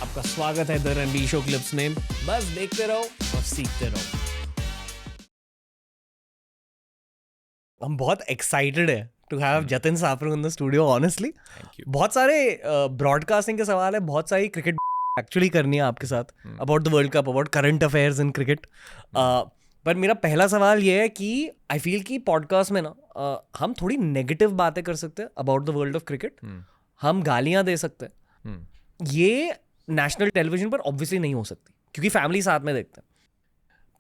आपका स्वागत है द रणबीर शो क्लिप्स में। बस देखते रहो और सीखते रहो। हम बहुत एक्साइटेड है to have Jatin Sapru in the studio. Honestly बहुत सारे ब्रॉडकास्टिंग के सवाल है, बहुत सारी क्रिकेट एक्चुअली करनी है आपके साथ about the world cup, about current affairs in cricket. पर मेरा पहला सवाल ये है कि आई फील कि पॉडकास्ट में ना हम थोड़ी नेगेटिव बातें कर सकते हैं about the world of cricket. हम गालियां दे सकते हैं। ये नेशनल टेलीविजन पर ऑब्वियसली नहीं हो सकती क्योंकि फैमिली साथ में देखते हैं।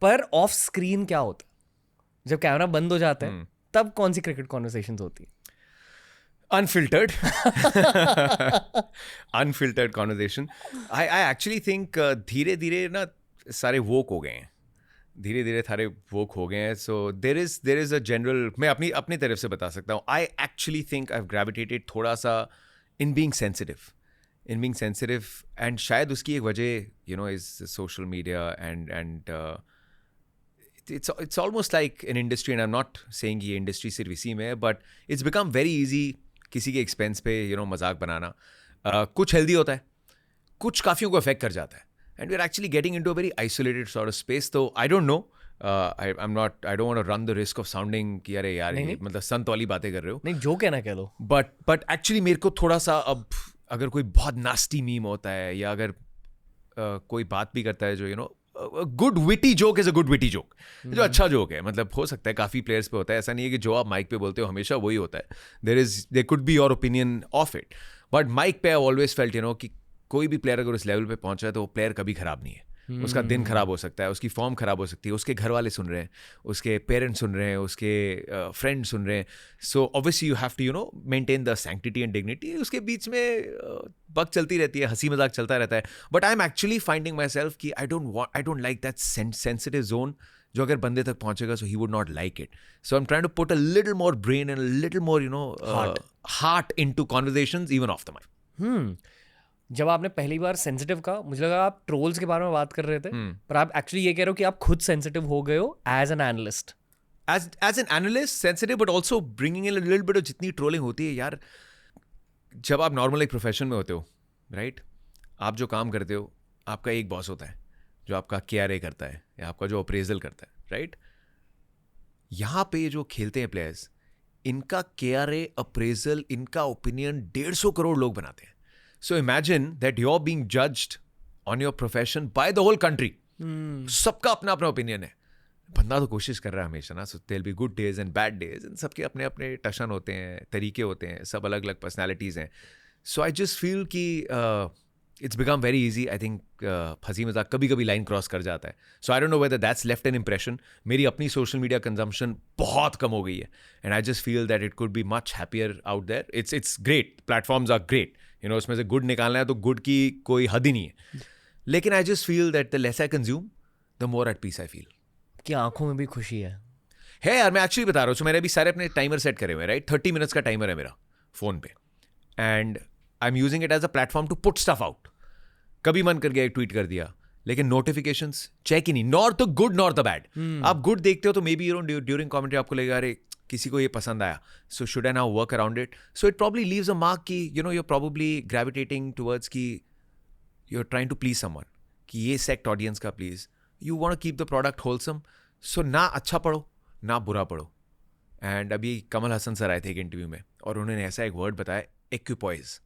पर ऑफ स्क्रीन क्या होता है जब कैमरा बंद हो जाता है, तब कौन सी क्रिकेट कॉन्वर्सेशंस होती है? Unfiltered. Unfiltered conversation. I actually think धीरे धीरे ना सारे woke हो गए हैं, धीरे धीरे सारे woke हो गए हैं. So there is a general, मैं अपनी तरफ से बता सकता हूँ. I actually think I've gravitated थोड़ा सा in being sensitive. And शायद उसकी एक वजह is social media and it's almost like an industry, and I'm not saying ये industry सिर्फ इसी में है, but it's become very easy किसी के expense पे मजाक बनाना. कुछ healthy होता है, कुछ काफियों को affect कर जाता है, and we're actually getting into a very isolated sort of space. So I don't know. I don't want to run the risk of sounding कि अरे यार ये मतलब संत वाली बातें कर रहे हो. नहीं, जो कहना कह लो. But actually मेरे को थोड़ा सा अब अगर कोई बहुत nasty meme होता है या अगर कोई बात भी करता है जो good witty joke is a good witty joke, जो अच्छा जोक है, मतलब हो सकता है काफी प्लेयर्स पे होता है, ऐसा नहीं है कि जो आप माइक पे बोलते हो हमेशा वही होता है. There could be your opinion of it, but mike पे आई ऑलवेज फेल्ट कि कोई भी प्लेयर अगर उस लेवल पे पहुंचा है तो वो प्लेयर कभी खराब नहीं है. उसका दिन खराब हो सकता है, उसकी फॉर्म खराब हो सकती है, उसके घर वाले सुन रहे हैं, उसके पेरेंट्स सुन रहे हैं, उसके फ्रेंड्स सुन रहे हैं. So obviously you have to maintain the sanctity and dignity. उसके बीच में बक चलती रहती है, हंसी मजाक चलता रहता है. But I am actually finding myself कि I don't like that sensitive zone जो अगर बंदे तक पहुंचेगा so he would not like it. So I am trying to put a little more brain and little more heart into conversations even off the mic. जब आपने पहली बार sensitive कहा, मुझे लगा आप ट्रोल्स के बारे में बात कर रहे थे, पर आप एक्चुअली ये कह रहे हो कि आप खुद सेंसिटिव हो गए हो as an analyst. As an analyst, sensitive, but also bringing in a little bit of जितनी ट्रोलिंग होती है यार, जब आप नॉर्मल एक प्रोफेशन में होते हो, राइट, आप जो काम करते हो, आपका एक बॉस होता है जो आपका KRA करता है या आपका जो अप्रेजल करता है, राइट. यहाँ पे जो खेलते हैं प्लेयर्स, इनका KRA, अप्रेजल, इनका ओपिनियन 150 करोड़ लोग बनाते हैं. So imagine that you're being judged on your profession by the whole country. सबका अपना अपना ओपिनियन है. बंदा तो कोशिश कर रहा है हमेशा ना. So there'll be good days and bad days, and सबके अपने अपने टशन होते हैं, तरीके होते हैं, सब अलग अलग पर्सनैलिटीज हैं. So I just feel कि it's become very easy. I think हंसी मजाक कभी कभी लाइन क्रॉस कर जाता है. So I don't know whether that's left an impression. मेरी अपनी सोशल मीडिया कंजम्पशन बहुत कम हो गई है, and I just feel that it could be much happier out there. It's great. Platforms are great. उसमें से गुड निकालना है तो गुड की कोई हद ही नहीं है. लेकिन I just feel that the less I consume the more at peace I feel. कि आंखों में भी खुशी है यार. मैं एक्चुअली बता रहा हूँ, मैंने अभी सारे अपने टाइमर सेट करे हुए हैं, राइट. 30 मिनट्स का टाइमर है मेरा फोन पे, and I am using it as a platform to put stuff out. कभी मन कर गया एक ट्वीट कर दिया, लेकिन नोटिफिकेशंस चेक ही नहीं, nor the good nor the bad. आप गुड देखते हो तो मे बी ड्यूरिंग कॉमेंट्री आपको लगेगा अरे किसी को ये पसंद आया, so should I now work around it. So it probably leaves a mark कि you're probably gravitating towards कि you're trying to please someone, कि ये सेक्ट ऑडियंस का please. You want to keep the product wholesome. So ना अच्छा पढ़ो ना बुरा पढ़ो. एंड अभी कमल हसन सर आए थे एक इंटरव्यू में, और उन्होंने ऐसा एक वर्ड बताया, एक्यूपॉइज,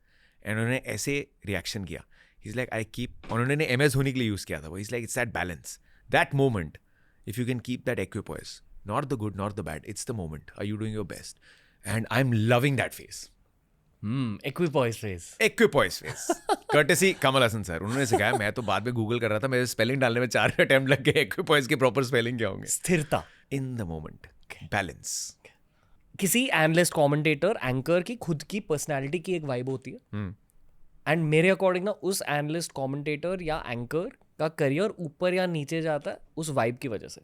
एंड उन्होंने ऐसे रिएक्शन किया. He's like, I keep, उन्होंने MS धोनी के लिए यूज किया था वो. He's like, it's that balance, that moment, if you can keep that equipoise, not the good, not the bad, it's the moment. Are you doing your best? And I'm loving that phase. Equipoise phase. Equipoise phase. Courtesy Kamal Haasan sir. उन्होंने सिखाया. मैं तो बाद में Google कर रहा था, मेरे स्पेलिंग डालने में 4 अटेम्प्ट लग गए. Equipoise के प्रॉपर स्पेलिंग क्या होंगे? स्थिरता. In the moment. Balance. किसी एनालिस्ट, कमेंटेटर, एंकर की खुद की पर्सनालिटी की एक वाइब होती है, एंड मेरे अकॉर्डिंग ना उस एनालिस्ट, कमेंटेटर या एंकर का करियर ऊपर या नीचे जाता है उस वाइब की वजह से.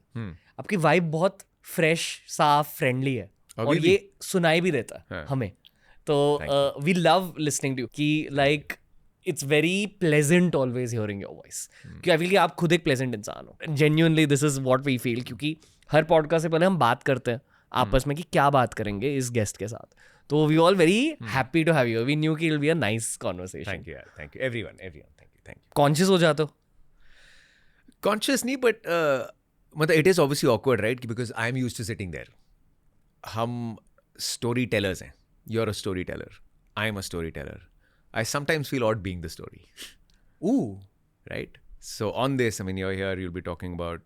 आपकी वाइब बहुत फ्रेश, साफ, फ्रेंडली है, और ये सुनाई भी देता है हमें. तो we love listening to you कि like it's very pleasant always hearing your voice. क्योंकि आई फील कि आप खुद एक प्लेजेंट इंसान हो. Genuinely this is what we feel. क्योंकि हर पॉडकास्ट से पहले हम बात करते हैं आपस में कि क्या बात करेंगे इस गेस्ट के साथ. तो we all very happy to have you. We knew कि it will be a nice conversation. Thank you everyone. Thank you. Conscious हो जाते हो? कॉन्शियस नहीं, बट मतलब it is obviously awkward, right, because I am used to sitting there. हम storytellers हैं. You are a storyteller, I am a storyteller. I sometimes feel odd being the story. Right? So on this, I mean, you're here, you'll be talking about,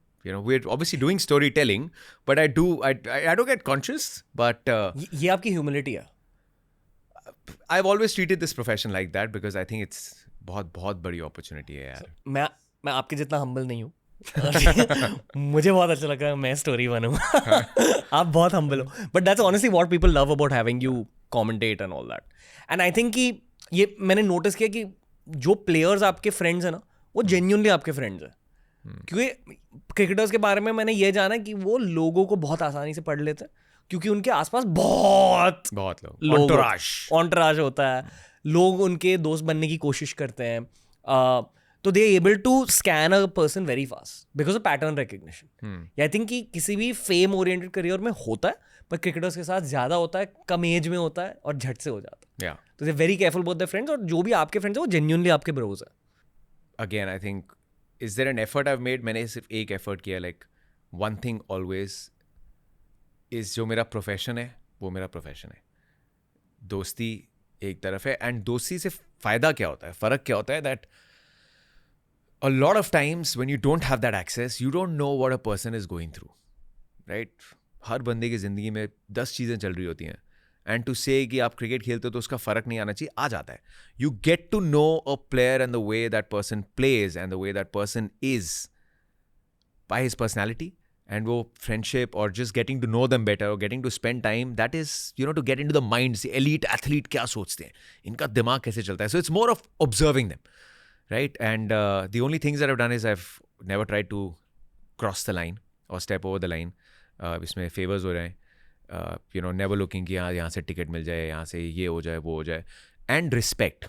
we're obviously doing storytelling, but I don't get conscious, but ये आपकी humility है. I've always treated this profession like that because I think it's बहुत बड़ी opportunity है यार. मैं आपके जितना हम्बल नहीं हूँ. मुझे बहुत अच्छा लगा है मैं स्टोरी बनूँ. आप बहुत हम्बल हो, but that's honestly what people love about having you commentate and all that. And I think कि ये मैंने नोटिस किया कि जो प्लेयर्स आपके फ्रेंड्स हैं ना, वो जेन्युइनली आपके फ्रेंड्स हैं. क्योंकि क्रिकेटर्स के बारे में मैंने ये जाना कि वो लोगों को बहुत आसानी से पढ़ लेते हैं, क्योंकि उनके आसपास बहुत लोग ऑन्टराज होता है. लोग उनके दोस्त बनने की कोशिश करते हैं, तो they able to scan a person very fast because of pattern recognition. I think कि किसी भी फेम ओरिएंटेड करियर में होता है, पर क्रिकेटर्स के साथ ज़्यादा होता है, कम एज में होता है और झट से हो जाता है. तो they very careful about their friends, और जो भी आपके फ्रेंड्स हैं वो जेन्युइनली आपके ब्रोज हैं. Again, I think, is there an effort I've made? मैंने सिर्फ एक effort किया. Like, one thing always is जो मेरा profession है, वो मेरा profession है. दोस्ती एक तरफ है, and दोस्ती से फ़ायदा क्या होता है, फ़र्क क्या होता है, that a lot of times when you don't have that access, you don't know what a person is going through, right? हर बंदे की ज़िंदगी में 10 चीज़ें चल रही होती हैं. एंड टू से कि आप क्रिकेट खेलते हो तो उसका फ़र्क नहीं आना चाहिए, आ जाता है. You get to know a player and the way that person plays and the way that person is by his personality, and वो फ्रेंडशिप और just getting to know them better और getting to spend time, that is to get into the mind. Elite athlete क्या सोचते हैं, इनका दिमाग कैसे चलता है. So it's more of observing them, right. And the only things that I have done is I have never tried to cross the line और step over the line. इसमें फेवर्स हो रहे हैं, never looking कि यहाँ से ticket मिल जाए, यहाँ से ये हो जाए, वो हो जाए. एंड रिस्पेक्ट,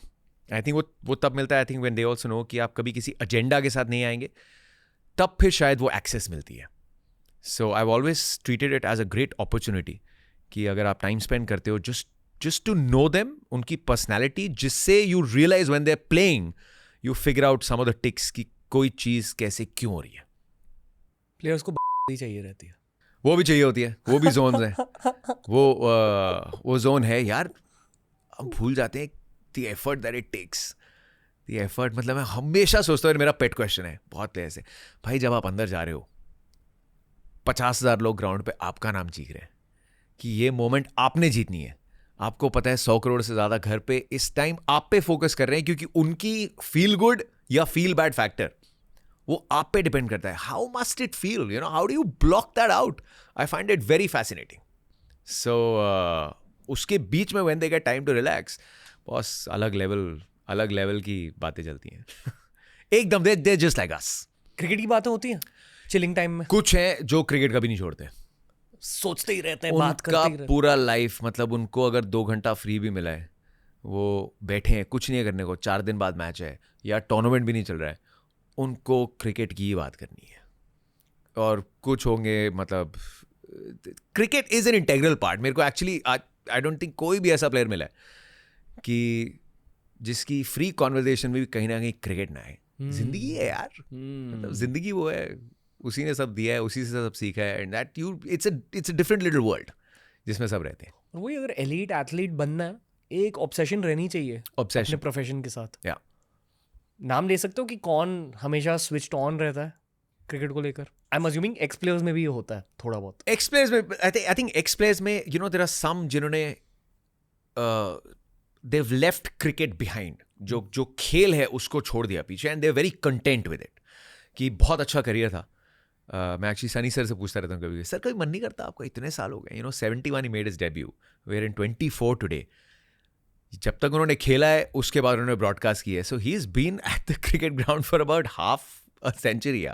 आई थिंक वो तब मिलता है. I think when they also know कि आप कभी किसी एजेंडा के साथ नहीं आएंगे, तब फिर शायद वो एक्सेस मिलती है. So I have always treated it as a great opportunity कि अगर आप टाइम स्पेंड करते हो जस्ट टू नो देम, उनकी पर्सनैलिटी, जिससे you realise when they are playing, you figure out some of the tics कि कोई चीज़ कैसे क्यों हो रही है. प्लेयर्स को ही चाहिए रहती है, वो भी चाहिए होती है, वो भी जोन्स हैं. वो जोन है यार. हम भूल जाते हैं the effort that it takes. The effort, मतलब मैं हमेशा सोचता हूँ, मेरा पेट क्वेश्चन है बहुत प्लेयर से, भाई जब आप अंदर जा रहे हो, 50,000 लोग ग्राउंड पे आपका नाम चीख रहे हैं कि ये मोमेंट आपने जीतनी है. आपको पता है 100 करोड़ से ज़्यादा घर पे इस टाइम आप पे फोकस कर रहे हैं, क्योंकि उनकी फील गुड या फील बैड फैक्टर वो आप पे डिपेंड करता है. How must it feel, how do you block that out? I find it very fascinating. So उसके बीच में when they get time to relax, boss अलग लेवल की बातें चलती हैं. एकदम they just like us. Cricket की बातें होती हैं चिलिंग टाइम में. कुछ हैं जो क्रिकेट कभी नहीं छोड़ते, सोचते ही रहते हैं, बात करते ही रहते हैं. पूरा लाइफ, मतलब उनको अगर 2 घंटा फ्री भी मिला है, वो बैठे हैं, कुछ नहीं करने को, 4 दिन बाद मैच है या टूर्नामेंट भी नहीं चल रहा है, उनको क्रिकेट की ही बात करनी है. और कुछ होंगे, मतलब cricket is an integral part. मेरे को एक्चुअली आई डोंट थिंक कोई भी ऐसा प्लेयर मिला है कि जिसकी फ्री कॉन्वर्सेशन में भी कहीं ना कहीं क्रिकेट ना है. जिंदगी है यार, मतलब जिंदगी वो है, उसी ने सब दिया है, उसी से सब सीखा है. And that it's a different little world जिसमें सब रहते हैं. वही, अगर एलीट एथलीट बनना है, एक ऑब्सेशन रहनी चाहिए अपने प्रोफेशन के साथ. या नाम ले सकते हो कि कौन हमेशा स्विच्ड ऑन रहता है क्रिकेट को लेकर? I am assuming x players में भी ये होता है थोड़ा बहुत. एक्स प्लेयर्स में आई थिंक एक्स प्लेयर्स में देयर आर सम जिन्होंने they have left cricket behind. जो खेल है उसको छोड़ दिया पीछे, and they are very content with it. कि बहुत अच्छा करियर था. मैं एक्चुअली सनी सर से पूछता रहता हूँ कभी, सर कभी मन नहीं करता आपको, इतने साल हो गए, 71 ही made his debut, we are in 24 today. जब तक उन्होंने खेला है उसके बाद उन्होंने ब्रॉडकास्ट किया है. So he is been at the cricket ground for about half a century.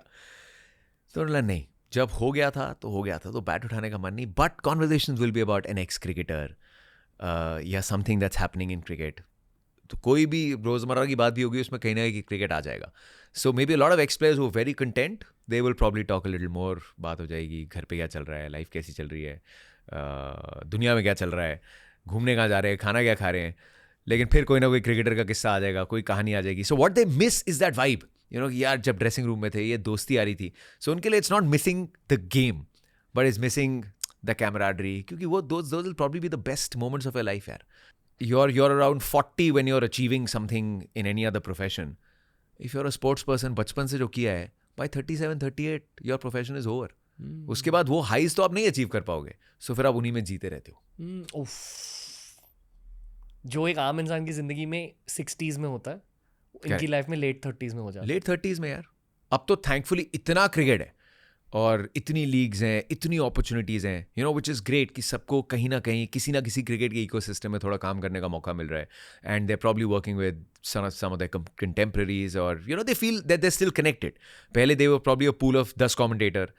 तो उन्होंने नहीं, जब हो गया था तो बैट उठाने का मन नहीं. But conversations will be about an ex cricketer या something that's happening in cricket. तो कोई भी रोज़मर्रा की बात भी होगी, उसमें कहीं ना कहीं क्रिकेट आ जाएगा. So maybe a lot of ex players who are very content, they will probably talk a little more. बात हो जाएगी घर पे क्या चल रहा है, लाइफ कैसी चल रही है, दुनिया में क्या चल रहा है, घूमने कहाँ जा रहे हैं, खाना क्या खा रहे हैं. लेकिन फिर कोई ना कोई क्रिकेटर का किस्सा आ जाएगा, कोई कहानी आ जाएगी. So what they miss is that vibe, you know, यार जब ड्रेसिंग रूम में थे ये दोस्ती आ रही थी. सो उनके लिए it's not missing the game but is missing the camaraderie, क्योंकि वो those will probably be the best moments of your life यार. You're around 40 when you're achieving something in any other profession. If you're a sports person, बचपन से जो किया है, by 37-38 your profession is over. उसके बाद वो हाइज तो आप नहीं अचीव कर पाओगे. सो फिर आप उन्हीं में जीते रहते हो. जो एक आम इंसान की जिंदगी में 60s में होता है, इनकी लाइफ में लेट 30s में हो जाता है. लेट 30s में यार. अब तो थैंकफुली इतना क्रिकेट है और इतनी लीग्स हैं, इतनी अपॉर्चुनिटीज़ हैं, you know, which is great कि सबको कहीं ना कहीं किसी ना किसी क्रिकेट के इकोसिस्टम में थोड़ा काम करने का मौका मिल रहा है. And they are probably working with some of their contemporaries और you know they feel that they still connected. पहले they were probably a pool of 10 commentator,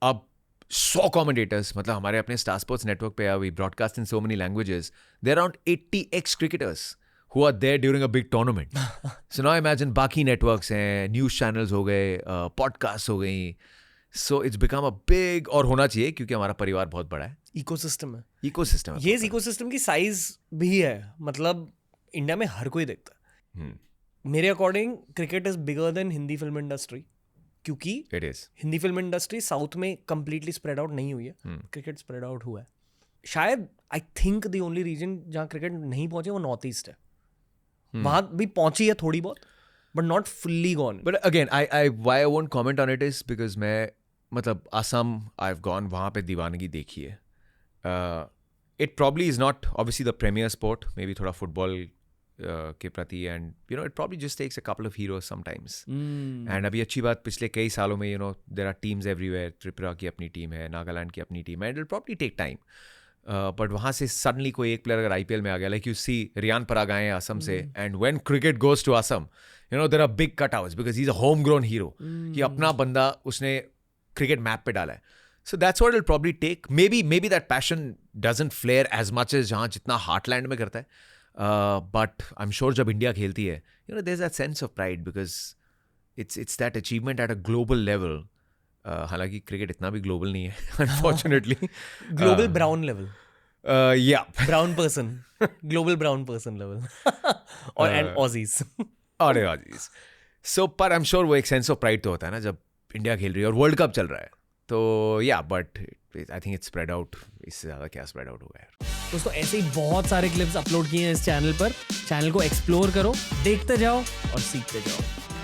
अब 100 कमेंटेटर्स. मतलब हमारे अपने स्टार स्पोर्ट्स नेटवर्क पे we broadcast in so many languages. There around 80 ex cricketers who are there during a big tournament. So now imagine बाकी networks हैं, news channels हो गए, podcast हो गई. So it's become a big, और होना चाहिए क्योंकि हमारा परिवार बहुत बड़ा है. इकोसिस्टम है. इकोसिस्टम है. ये इकोसिस्टम की साइज भी है. मतलब इंडिया में हर कोई देखता है. मेरे according cricket is bigger than Hindi film industry, क्योंकि It is. Hindi film industry south में कंप्लीटली स्प्रेड आउट नहीं हुई है. क्रिकेट स्प्रेड आउट हुआ है. शायद I think the only reason जहाँ क्रिकेट नहीं पहुंचे वो नॉर्थ ईस्ट है. वहां भी पहुंची है थोड़ी बहुत, but not fully gone. But again, why I won't comment on it is because मैं मतलब असम I've gone, वहाँ पे दीवानगी देखी है. It probably is not obviously the premier sport, maybe थोड़ा फुटबॉल के प्रति, and you know it probably just takes a couple of heroes sometimes. And अभी अच्छी बात पिछले कई सालों में you know there are teams everywhere. Tripura की अपनी टीम है, नागालैंड की अपनी टीम है. It will probably take time. But वहाँ से सडनली कोई एक प्लेयर अगर IPL में आ गया, like you see Riyan Parag आए असम से, and when cricket goes to Assam, you know there are big cutouts because he is a home grown hero. कि अपना बंदा उसने क्रिकेट मैप पे डाला है. So that's what it probably take. Maybe that passion doesn't flare as much as जहाँ जितना heartland में करता है. बट आई एम श्योर जब इंडिया खेलती है, you know there is that sense of pride because it's that achievement at a global level. हालांकि cricket इतना भी ग्लोबल नहीं है unfortunately. Global brown level. Yeah. Brown person. Global brown person level. और and Aussies. अरे Aussies. So पर I'm sure वो एक sense of pride तो होता है ना जब इंडिया खेल रही है और वर्ल्ड कप चल रहा है. तो yeah, but I think it's spread out. इससे ज़्यादा क्या spread out होगा यार. दोस्तों ऐसे ही बहुत सारे क्लिप्स अपलोड किए हैं इस चैनल पर. चैनल को एक्सप्लोर करो, देखते जाओ और सीखते जाओ.